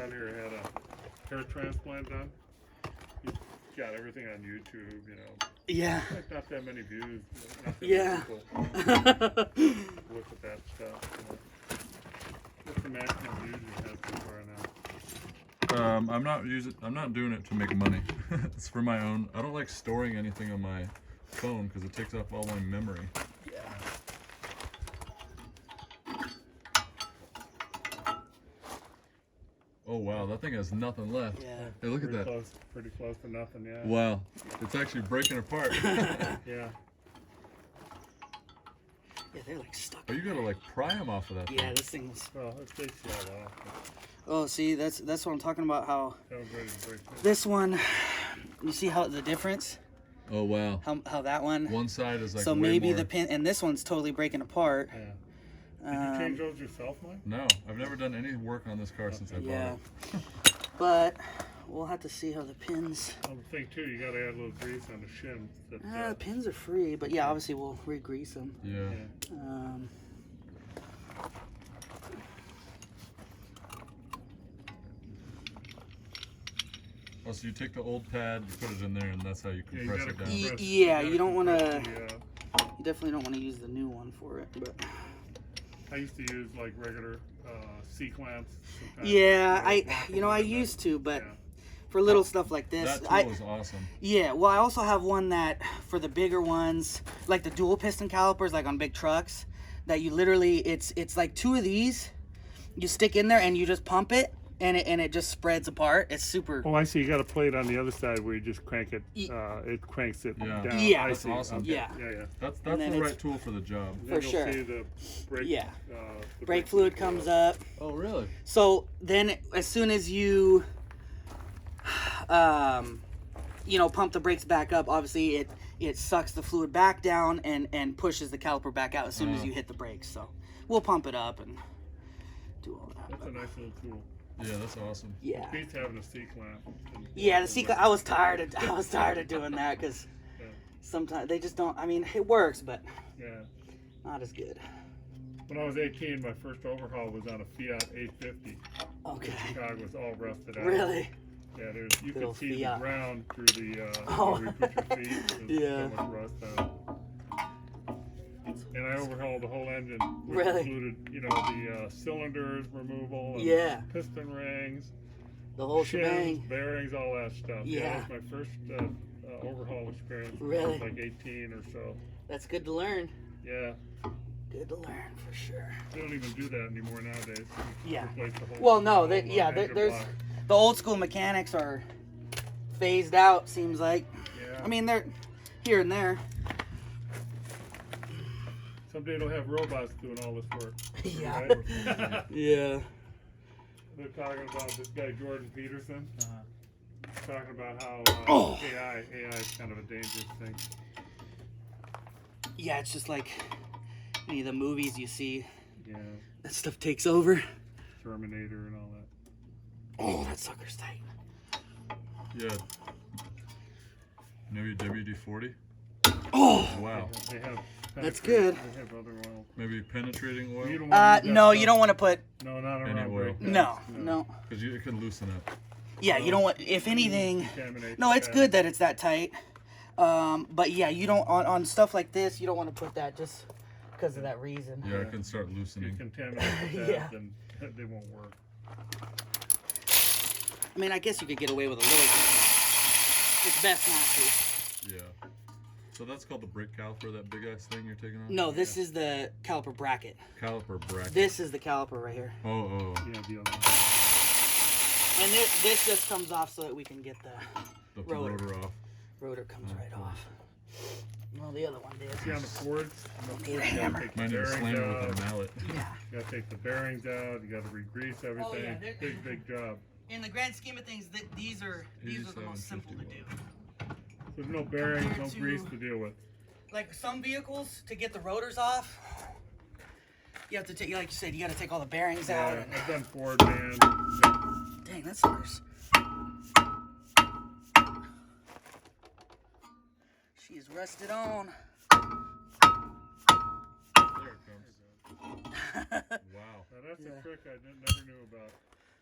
son here had a hair transplant done. He's got everything on YouTube, you know. Yeah. Like not that many views. Not that Yeah. many people look at that stuff. You know. What's the maximum views you have so far now? I'm not doing it to make money. It's for my own. I don't like storing anything on my phone because it takes up all my memory. Yeah. Oh wow, that thing has nothing left. Yeah. Hey, look at that. Pretty close to nothing, yeah. Wow, it's actually breaking apart. Yeah. Yeah, they're like stuck. Oh, you gotta like pry them off of that Yeah, thing. this thing was. Well, it takes you out off. Oh, see, that's what I'm talking about. How That was ready to break it. this one, you see how the difference? Oh wow. How that one. One side is like So way maybe more. the pin, and this one's totally breaking apart. Yeah. Did you change those yourself, Mike? No, I've never done any work on this car since I bought Yeah. it. But we'll have to see how the pins. Well, the thing too, you got to add a little grease on the shims. That, The pins are free, but yeah, obviously we'll re-grease them. Yeah. Oh, so you take the old pad, you put it in there, and that's how you Yeah, you compress gotta it down. compress- Yeah, gotta you don't want to. compress the, You definitely don't want to use the new one for it, but. I used to use like regular C-clamps. sometimes. Yeah, Walk I around used that. to, but Yeah. for little stuff like this, That tool is awesome. yeah. Well, I also have one that for the bigger ones, like the dual piston calipers, like on big trucks, that you literally it's like two of these, you stick in there and you just pump it, and it just spreads apart. It's super. Oh, I see. You got a plate on the other side where you just crank it. Ye- It cranks it Yeah. down. Yeah. I That's see. awesome. Okay. Yeah. Yeah. That's And then the it's- right tool for the job. Then For you'll sure. See the brake. Yeah. The Brake fluid comes up. Oh, really? So then, as soon as you, pump the brakes back up, obviously it sucks the fluid back down and pushes the caliper back out as soon as you hit the brakes. So we'll pump it up and do all that. That's a nice little tool. Yeah, that's awesome. Yeah. Beats having a C-clamp. Yeah, the secret. I was tired of doing that because Yeah. sometimes they just don't. I mean, it works, but Yeah. not as good. When I was 18, my first overhaul was on a Fiat 850. Okay. Chicago was all rusted out. Really? Yeah, you Good old could see Fiat. the ground through the Oh. where you put your feet. There's Yeah. so much rust on it. And I overhauled the whole engine, which Really? included, the cylinders removal, and Yeah. piston rings, The whole shims, shebang. bearings, all that stuff. Yeah. That was my first overhaul experience. When I Really? was like 18 or so. That's good to learn. Yeah. Good to learn for sure. They don't even do that anymore nowadays. Yeah. Replace the whole, Well, no, whole, engine there's block. the old school mechanics are phased out. Seems like. Yeah. I mean, they're here and there. Someday they'll have robots doing all this work. Yeah. Right? Yeah. They're talking about this guy Jordan Peterson. Talking about how AI is kind of a dangerous thing. Yeah, it's just like any of the movies you see. Yeah, That stuff takes over. Terminator and all that. Oh, that sucker's tight. Yeah. Maybe WD-40? Oh. Wow. They have That's penetrating- good. They have other oil. Maybe penetrating oil? You don't wanna use that No, stuff. you don't want to put. No, not Any around oil. brake No, pads. no. Because it could loosen it. Yeah, you don't want. If anything, Contaminate no, the it's pad. good that it's that tight. But yeah, you don't on stuff like this. You don't want to put that just because of that reason. Yeah, it can start If you loosening. contaminate the pads, Yeah. then they won't work. I mean, I guess you could get away with a little bit. It's best not to. Yeah. So that's called the brake caliper, that big ass thing you're taking off? No, this is the caliper bracket. Caliper bracket. This is the caliper right here. Oh. Yeah, the other one. And this just comes off so that we can get the The rotor. rotor off. rotor comes right off. Well, the other one did. See on the Fords? Need a hammer. Might need to slam it with a mallet. Yeah. You gotta take the bearings out, you gotta re-grease everything. yeah, they're- Big job. In the grand scheme of things, these are the most simple to do. There's no bearings, no Compared to- grease to deal with. Like some vehicles, to get the rotors off, you have to take, like you said, you got to take all the bearings out. Yeah, And, I've done Ford, man. dang, that sucker's. She is rusted on. There it comes. Wow. Now that's Yeah. a trick I never knew about.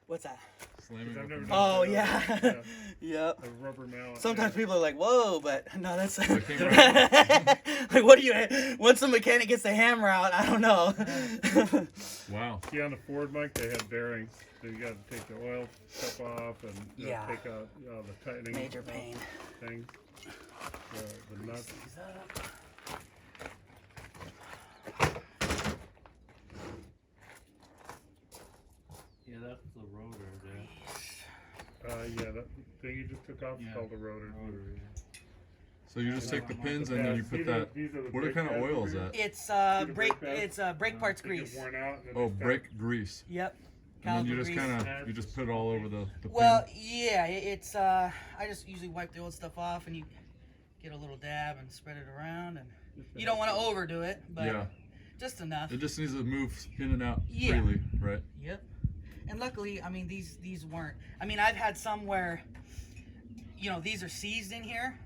What's that? Slamming I've with never the done Oh Toyota. yeah. Yeah. Yep. A rubber mallet. Sometimes yeah. people are like, "Whoa," but no, that's That came right like, what do you? Once the mechanic gets the hammer out, I don't know. Wow. See, on the Ford, Mike, they have bearings. So you got to take the oil stuff off and Yeah. take out the tightening Major pain. things. The nuts. These up. Yeah, that's the rotor there. Yeah, that thing you just took off is Yeah. called the rotor. Rotor, yeah. So you just take the pins and then you put that. These are the What brake kind of pads oil is over that? It's the brake. brake pads? It's brake parts here. They grease. get worn out. And then Oh, they start- brake grease. Yep. And then you Caliper just grease. kind of you just put it all over the Well, pin. yeah, it's I just usually wipe the old stuff off and you get a little dab and spread it around, and you don't want to overdo it, but Yeah. just enough. It just needs to move in and out Yeah. freely, right? Yep. And luckily, I mean, these weren't. I mean, I've had some where, these are seized in here,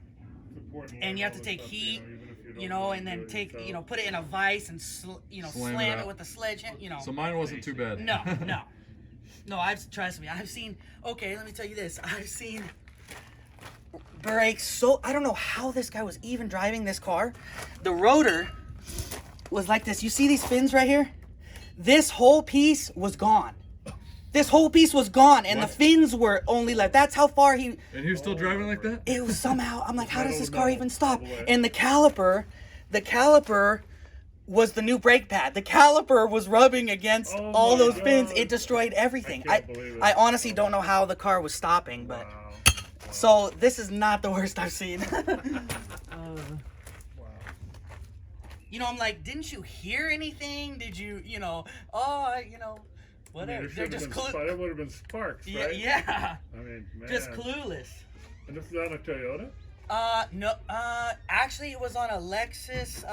It's important and you have to all take this heat, stuff, even if you don't really and do then it take, yourself. put it in a vise and Slam slam it it out. with a sledgehammer, So mine wasn't too bad. No, trust me, I've seen. Okay, let me tell you this. I've seen brakes. So I don't know how this guy was even driving this car. The rotor was like this. You see these fins right here? This whole piece was gone. This whole piece was gone, and What? the fins were only left. That's how far he. And he was still driving like that? It was somehow. I'm like, how does this car Metal even stop? all the way. And the caliper was the new brake pad. The caliper was rubbing against Oh all my those fins. God. It destroyed everything. I can't believe it. I honestly don't know how the car was stopping, but Wow. so this is not the worst I've seen. Wow. I'm like, didn't you hear anything? Did you, whatever. it They're should have just been it would have been sparks, Yeah, right? yeah, I mean, man. just clueless. And this is on a Toyota? No, actually it was on a Lexus,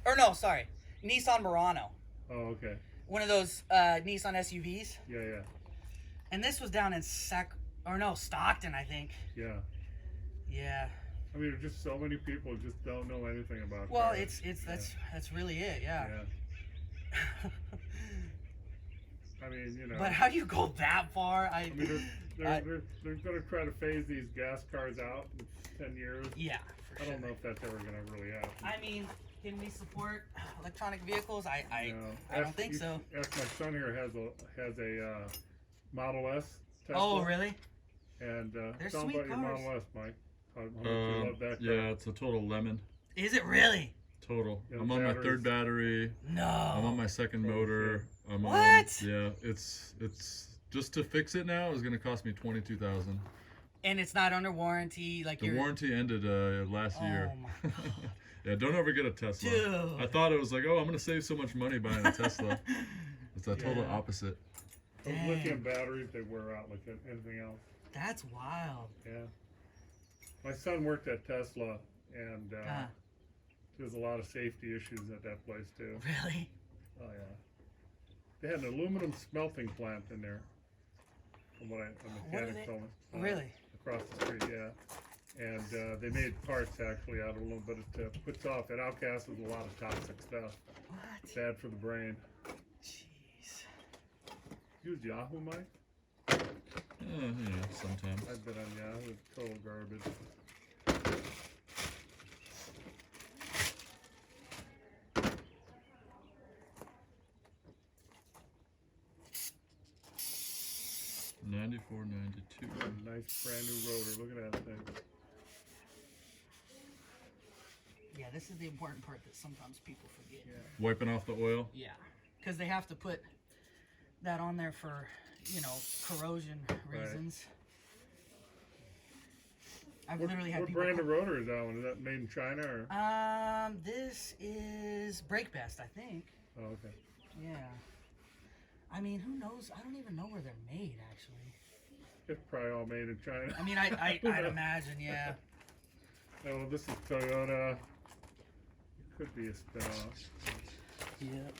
or no, sorry, Nissan Murano. Oh, okay. One of those Nissan SUVs. Yeah. And this was down in Stockton, I think. Yeah. Yeah. I mean, there's just so many people just don't know anything about Well, cars. that's really it, yeah. I mean, But how do you go that far? I mean, they're going to try to phase these gas cars out in 10 years. Yeah, for I sure. don't know if that's ever going to really happen. I mean, can we support electronic vehicles? I No. don't think so. Ask my son here has a Model S Tesla. Oh, really? And They're tell him sweet about your cars. Model S, Mike. How much you love that car. Yeah, it's a total lemon. Is it really? Total. Yeah, I'm on my batteries. third battery. No. I'm on my second Oh, motor. I'm on, What? yeah, it's just to fix it now is gonna cost me $22,000. And it's not under warranty, like The warranty ended last year. Oh my God. Yeah, don't ever get a Tesla. Dude. I thought it was like, oh, I'm gonna save so much money buying a Tesla. It's the total Yeah. opposite. Those Dang. lithium batteries, they wear out like anything else. That's wild. Yeah. My son worked at Tesla, and Ah. there's a lot of safety issues at that place too. Really? Oh yeah. They had an aluminum smelting plant in there. From what a What mechanic are they- told me. Really? Across the street, yeah. And they made parts actually out of aluminum, but it puts off. It outgases a lot of toxic stuff. What? Bad for the brain. Jeez. Use Yahoo, Mike? Sometimes. I've been on Yahoo. It's total garbage. $94.92. A nice brand new rotor. Look at that thing. Yeah, this is the important part that sometimes people forget. Yeah. Wiping off the oil. Yeah. Because they have to put that on there for, corrosion reasons. I've literally had What people. brand of rotor is that one? Is that made in China or? This is Brake Best, I think. Oh, okay. Yeah. I mean, who knows? I don't even know where they're made, actually. It's probably all made in China. I mean, I'd imagine, yeah. Oh, this is Toyota. It could be a spin-off. Yep.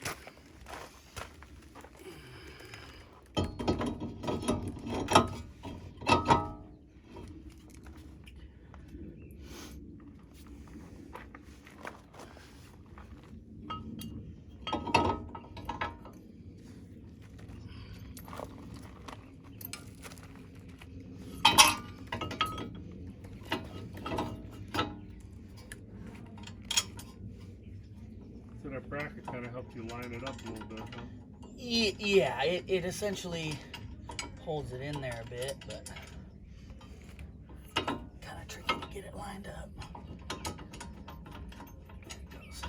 that bracket kind of helped you line it up a little bit, huh? Yeah, it essentially holds it in there a bit, but kind of tricky to get it lined up. There it goes.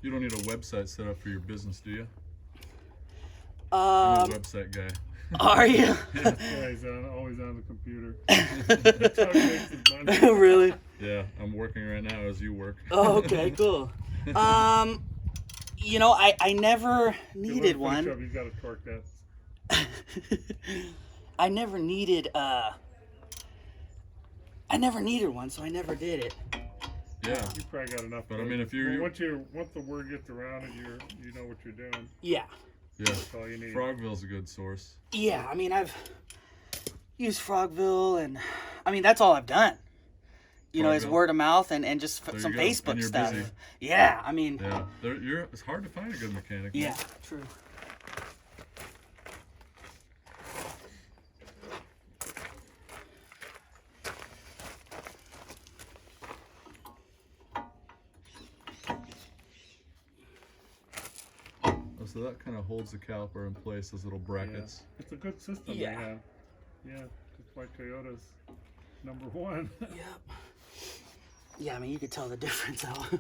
You don't need a website set up for your business, do you? I'm a website guy. Are you? Yeah, he's always on the computer. That's how he makes his money. Really? Yeah, I'm working right now as you work. Oh, okay, cool. You know, I never needed one. You got to torque that. I never needed one, so I never did it. Yeah. You probably got enough. But I mean, if you're once the word gets around and you know what you're doing. Yeah. Yeah. That's all you need. Frogville's a good source. Yeah, I mean, I've used Frogville, and I mean, that's all I've done. You know, is word of mouth and just some Facebook and you're stuff. Busy. Yeah, I mean. Yeah, it's hard to find a good mechanic. Yeah, true. Oh, so that kind of holds the caliper in place, those little brackets. Yeah. It's a good system Yeah. they have. Yeah, that's why Toyota's #1. Yep. Yeah, I mean, you could tell the difference though.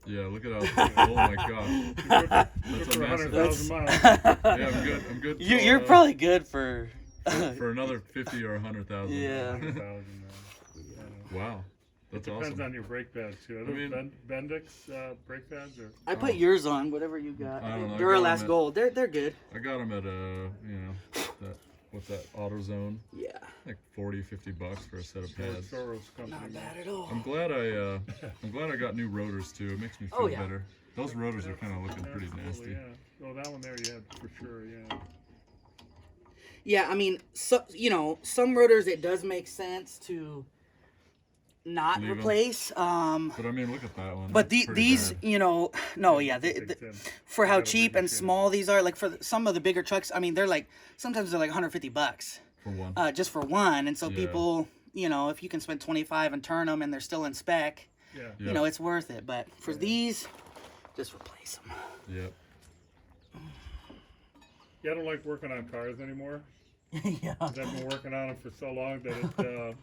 Yeah, look at how. Oh my god. That's a massive. 100,000 miles. Yeah, I'm good. I'm good. You're probably good for. For another 50 or 100,000. Yeah. 100,000, Wow, that's Depends awesome. on your brake pads too. Are I mean- those Bendix brake pads or? I put yours on, whatever you got. I don't know, I got Duralast them at- Gold. They're good. I got them at what's that, AutoZone? Yeah. Like 40, 50 bucks for a set of pads. Soros company. Not bad at all. I'm glad I got new rotors too. It makes me feel better. Those rotors are kind of looking pretty nasty. Yeah. Oh, that one there you had for sure. Yeah. Yeah, I mean, so you know, some rotors it does make sense to not Leave 'em. replace. But I mean, look at that one. But That's pretty these, bad. you know, no, yeah, Big Tim. for how got a cheap big and machine. small these are, like for some of the bigger trucks, I mean, they're like sometimes they're like $150 For one. just for one, and so Yeah. people, you know, if you can spend 25 and turn them and they're still in spec, Yeah. Yeah. you know, it's worth it. But for these, just replace them. Yep. Yeah, I don't like working on cars anymore. Yeah. 'Cause I've been working on them for so long that it,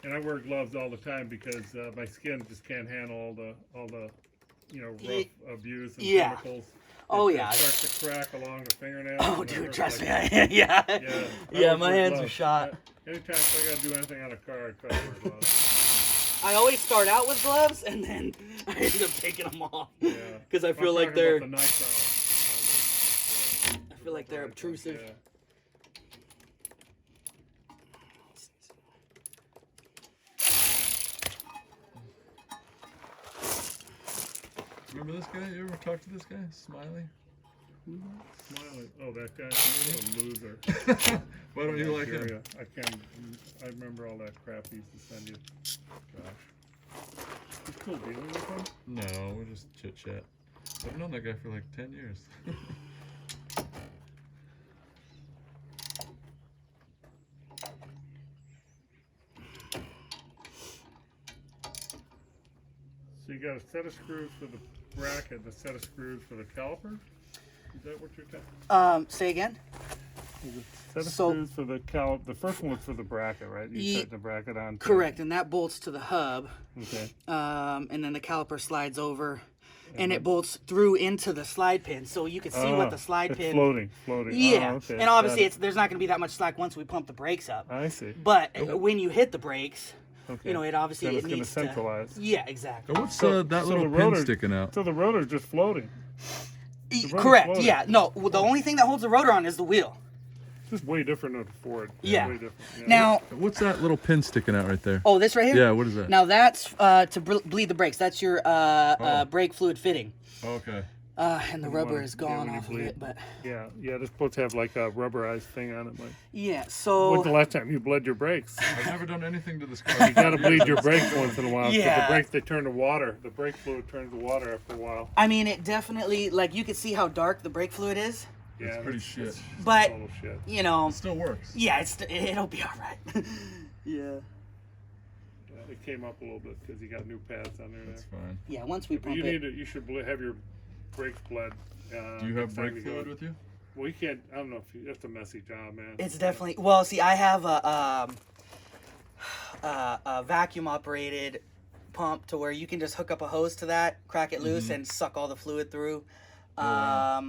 and I wear gloves all the time because my skin just can't handle all the, you know, rough abuse and Yeah. chemicals. Oh, It yeah. starts to crack along the fingernails. Oh, and it dude, hurts trust me. like- Yeah. Yeah. Yeah, always my wear hands are gloves. shot. Anytime I gotta do anything on a car, I try to wear gloves. I always start out with gloves and then I end up taking them off. Yeah. Because I I'm feel like talking they're. about the nitrile, you know, I feel like they're obtrusive. Yeah. Remember this guy? You ever talk to this guy? Smiley? Smiley. Oh, that guy. He's a loser. Why don't you like him? Nigeria. I remember all that crap he used to send you. Gosh. You still dealing with him? No, we're just chit chat. I've known that guy for like 10 years. So you got a set of screws for the bracket and a set of screws for the caliper? Is that what you're saying? Say again? Set of So- screws for the the first one was for the bracket, right? You set the bracket on. Correct, and that bolts to the hub. Okay. And then the caliper slides over, and it bolts through into the slide pin, so you can see what the slide it's pin. floating. Yeah, Oh, okay. and obviously Got it. there's not going to be that much slack once we pump the brakes up. I see. But when you hit the brakes, Okay. you know, it obviously Then it it's going to needs centralize. Yeah, exactly. What's So- that so little the pin rotor- sticking out? So the rotor's just floating. rotor's Correct. floating. Yeah. No, the only thing that holds the rotor on is the wheel. This is way different than a Ford. Yeah. Way different. Yeah. Now, What's that little pin sticking out right there? oh, this right here? Yeah, what is that? Now that's to bleed the brakes. That's your brake fluid fitting. Okay. And the rubber is gone when you off of bleed. it, but Yeah, they're supposed to have like a rubberized thing on it. Like, yeah. when's So the last time you bled your brakes? I've never done anything to this car. You gotta bleed your brakes once in a while. 'Cause Yeah. the brakes, they turn to water. The brake fluid turns to water after a while. I mean, it definitely, like, you can see how dark the brake fluid is, Yeah, It's pretty shit. but total shit. you know, It still works. yeah, it'll be all right. yeah. Yeah, it came up a little bit because you got new pads on there. That's fine. Yeah. Once we But pump you it. you should have your brakes bled. Do you have next time brake go. fluid with you? Well, you can't. I don't know if that's a messy job, man. It's definitely well. See, I have a vacuum operated pump to where you can just hook up a hose to that, crack it loose, and suck all the fluid through. wow.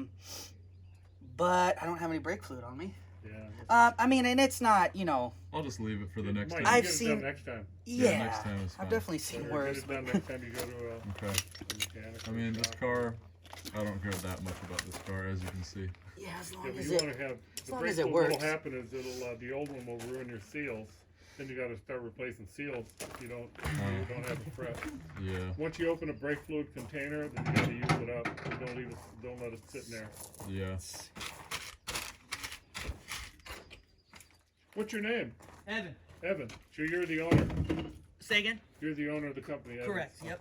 But I don't have any brake fluid on me. Yeah. I mean, and it's not, you know. I'll just leave it for the next Mike, time. you I've get it seen- done next time. Yeah, next time is fine. I've definitely So seen get worse. it done next time you go to a Okay. mechanic. I mean, this car, I don't care that much about this car, as you can see. Yeah, as long Yeah, but as you it. want to have the long brake as it fluid. What'll works. happen is it'll the old one will ruin your seals. Then you got to start replacing seals if you don't have a fret. Yeah. Once you open a brake fluid container, then you got to use it up. You don't let it sit in there. Yeah. What's your name? Evan, Evan. So you're the owner. say again. You're the owner of the company. Evan. Correct. Yep.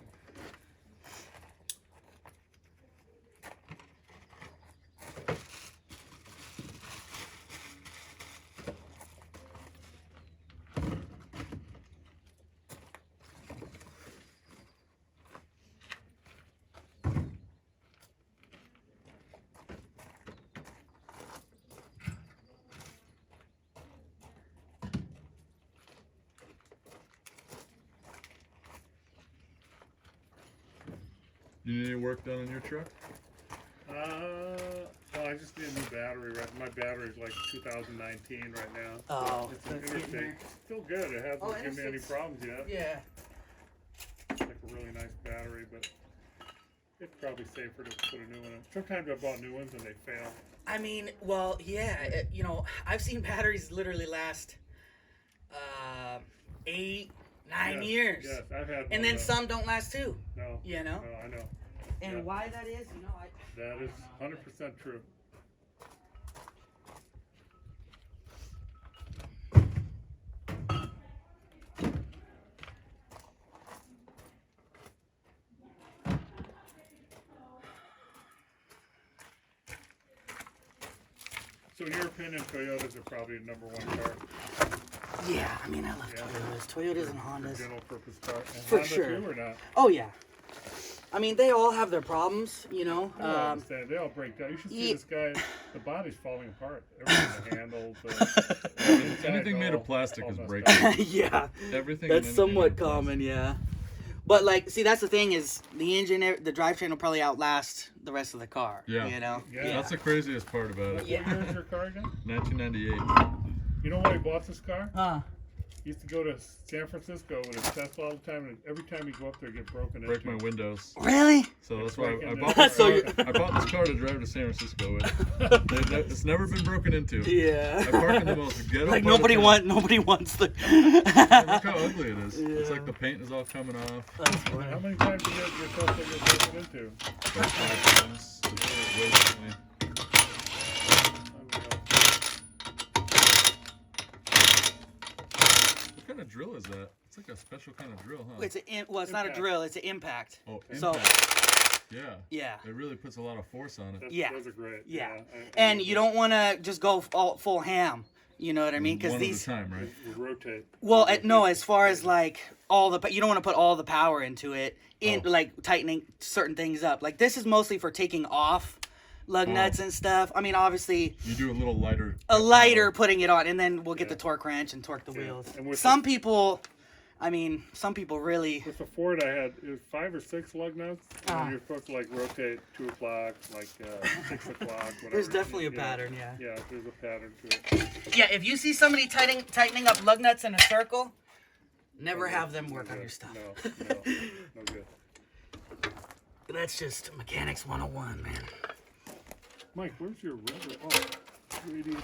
You need any work done on your truck? Well, I just need a new battery. Right, my battery's like 2019 right now. Oh, It's an that's getting Interstate. there. It's still good. It hasn't Oh, given me any Interstate's- problems yet. Yeah. It's like a really nice battery, but it's probably safer to put a new one in. Sometimes I bought new ones and they fail. I mean, well, yeah. You know, I've seen batteries literally last 8, 9 Yes, years, Yes, I've had. and one then of some don't last too. No. You know. No, I know. And Yeah. why that is, you know, That is 100% true. So in your opinion, Toyotas are probably the #1 car, yeah. I mean, I love Yeah. Toyotas and Hondas. general purpose car. And For Honda sure. too, or not? Oh yeah. I mean, they all have their problems, you know. I don't understand. They all break down. You should see ye- this guy. The body's falling apart. Everything, the handles. Inside's Anything made of all- plastic all is messed breaking. up. Yeah, Everything. that's and anything somewhat made of plastic. common, yeah. But like, see, that's the thing is the engine, the drivetrain will probably outlast the rest of the car. Yeah. You know. Yeah. That's the craziest part about it. Yeah. What year is your car again? 1998. You know why he bought this car? Uh, He used to go to San Francisco with his Tesla all the time, and every time he'd go up there, get broken Break my into. windows. really? So that's why break I into bought the this So car. you're- I bought this car to drive to San Francisco with. It's never been broken into. Yeah. I park in the most ghetto. Like part of town. nobody wants the. Look how ugly it is. It's Yeah. like the paint is all coming off. That's How funny. many times did your Tesla get broken into? Like 5 times. It's way too many. Unreal. What kind of drill is that? It's like a special kind of drill, huh? It's well, it's not a Impact. drill. It's an impact. Oh, So- impact. Yeah. Yeah. It really puts a lot of force on it. Yeah. Those are great. Yeah. I And you don't want to just go full ham. You know what I mean? Because One these. at a time, right? You rotate. Well, You no. rotate. As far as like you don't want to put all the power into it. Oh. Like tightening certain things up. Like this is mostly for taking off lug Oh. nuts and stuff. I mean, obviously You do a little lighter. a lighter putting it on, and then we'll get Yeah. the torque wrench and torque the Yeah. wheels. And with Some people really. With the Ford, I had it was 5 or 6 lug nuts, and Ah. you're supposed to like rotate 2 o'clock, like 6 o'clock. Whatever. There's definitely a Yeah. pattern, yeah. Yeah, there's a pattern to it. Yeah, if you see somebody tightening up lug nuts in a circle, never have them work No on good. your stuff. No good. That's just mechanics 101, man. Mike, where's your rubber? Oh, radiator.